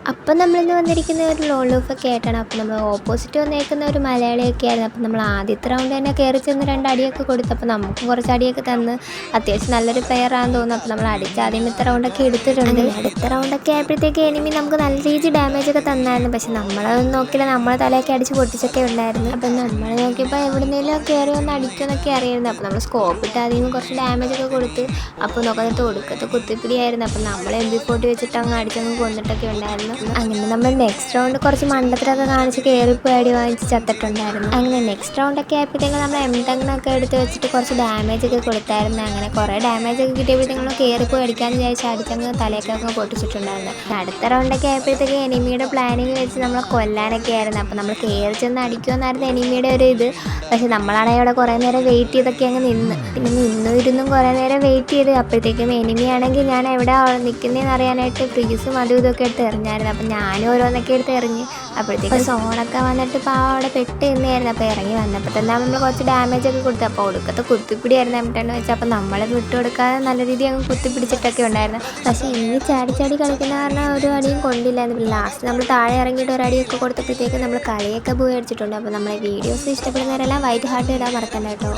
അപ്പം നമ്മളിന്ന് വന്നിരിക്കുന്ന ഒരു ലോൺ ലൂഫൊക്കെ ആയിട്ടാണ്. അപ്പം നമ്മൾ ഓപ്പോസിറ്റ് വന്നേക്കുന്ന ഒരു മലയാളിയൊക്കെ ആയിരുന്നു. അപ്പം നമ്മൾ ആദ്യത്തെ റൗണ്ട് തന്നെ കയറി ചെന്ന് 2 അടിയൊക്കെ കൊടുത്തപ്പോൾ നമുക്ക് കുറച്ച് അടിയൊക്കെ തന്ന് അത്യാവശ്യം നല്ലൊരു പ്ലെയറാണെന്ന് തോന്നുന്നു. അപ്പോൾ നമ്മൾ അടിച്ച് ആദ്യമത്തെ റൗണ്ടൊക്കെ എടുത്തിട്ടുണ്ട്. അടുത്ത റൗണ്ടൊക്കെ ആയപ്പോഴത്തേക്ക് എനിമി നമുക്ക് നല്ല രീതിയിൽ ഡാമേജൊക്കെ തന്നായിരുന്നു. പക്ഷെ നമ്മളതൊന്നും നോക്കില്ല, നമ്മളെ തലയൊക്കെ അടിച്ച് പൊട്ടിച്ചൊക്കെ ഉണ്ടായിരുന്നു. അപ്പം നമ്മൾ നോക്കിയപ്പോൾ എവിടുന്നേലും കയറി വന്ന് അടിക്കുമെന്നൊക്കെ അറിയായിരുന്നു. അപ്പോൾ നമ്മൾ സ്കോപ്പ് ഇട്ട് ആദ്യം കുറച്ച് ഡാമേജൊക്കെ കൊടുത്ത് അപ്പോൾ നോക്കാത്ത ഒടുക്കത്തെ കുത്തിപ്പിടിയായിരുന്നു. അപ്പം നമ്മൾ MP40 വെച്ചിട്ട് അങ്ങ് അടിച്ചങ്ങ് കൊന്നിട്ടൊക്കെ ഉണ്ടായിരുന്നു. അങ്ങനെ നമ്മൾ നെക്സ്റ്റ് റൗണ്ട് കുറച്ച് മണ്ടത്തിലൊക്കെ കാണിച്ച് കയറിപ്പോയി അടി വാങ്ങിച്ച് ചത്തിട്ടുണ്ടായിരുന്നു. അങ്ങനെ നെക്സ്റ്റ് റൗണ്ടൊക്കെ ആയപ്പോഴത്തേക്കും നമ്മൾ M10 എടുത്ത് വെച്ചിട്ട് കുറച്ച് ഡാമേജൊക്കെ കൊടുത്തായിരുന്നു. അങ്ങനെ കുറേ ഡാമേജൊക്കെ കിട്ടിയപ്പോഴത്തേക്കും നമ്മൾ കയറിപ്പോയി അടിക്കാമെന്ന് വിചാരിച്ച് അടിച്ചങ്ങ് തലയൊക്കെ പൊട്ടിച്ചിട്ടുണ്ടായിരുന്നു. അടുത്ത റൗണ്ടൊക്കെ ആയപ്പോഴത്തേക്ക് എനിമിയുടെ പ്ലാനിങ് വെച്ച് നമ്മളെ കൊല്ലാനൊക്കെ ആയിരുന്നു. അപ്പോൾ നമ്മൾ കയറി ചെന്ന് അടിക്കുമെന്നായിരുന്നു എനിമിയുടെ ഒരു ഇത്. പക്ഷെ നമ്മളാണെങ്കിൽ അവിടെ കുറേ നേരം വെയിറ്റ് ചെയ്തൊക്കെ അങ്ങ് നിന്ന്. പിന്നെ ഇരുന്നും കുറേ നേരം വെയിറ്റ് ചെയ്ത് അപ്പോഴത്തേക്കും എനിമിയാണെങ്കിൽ ഞാൻ എവിടെ നിൽക്കുന്നതെന്ന് അറിയാനായിട്ട് ഫ്രീസും അതും ഇതൊക്കെ എടുത്ത് എറിഞ്ഞായിരുന്നു. അപ്പം ഞാനും ഓരോന്നൊക്കെ എടുത്ത് എറിഞ്ഞ് അപ്പോഴത്തേക്കും സോണൊക്കെ വന്നിട്ട് ഇപ്പോൾ അവിടെ പെട്ട് നിന്നായിരുന്നു. അപ്പോൾ ഇറങ്ങി വന്നപ്പോൾ തന്നെ നമ്മൾ കുറച്ച് ഡാമേജൊക്കെ കൊടുത്തു. അപ്പോൾ ഒടുക്കത്തെ കുത്തിപ്പിടിയായിരുന്നു M10 വെച്ച്. അപ്പോൾ നമ്മൾ വിട്ടു കൊടുക്കാതെ നല്ല രീതിയിൽ അങ്ങ് കുത്തിപ്പിടിച്ചിട്ടൊക്കെ ഉണ്ടായിരുന്നു. പക്ഷേ ഇനി ചാടി കളിക്കുന്ന കാരണം ഒരു അടിയും കൊണ്ടില്ലായിരുന്നു. ലാസ്റ്റ് നമ്മൾ താഴെ ഇറങ്ങിയിട്ട് ഒരു അടിയൊക്കെ കൊടുത്തപ്പോഴത്തേക്ക് നമ്മൾ കളിയൊക്കെ പോയി അടിച്ചിട്ടുണ്ട്. അപ്പോൾ നമ്മളെ വീഡിയോസ് ഇഷ്ടപ്പെടുന്നവരെല്ലാം വൈറ്റ് ഹാർട്ട് ഇടാൻ മറക്കണ്ട കേട്ടോ.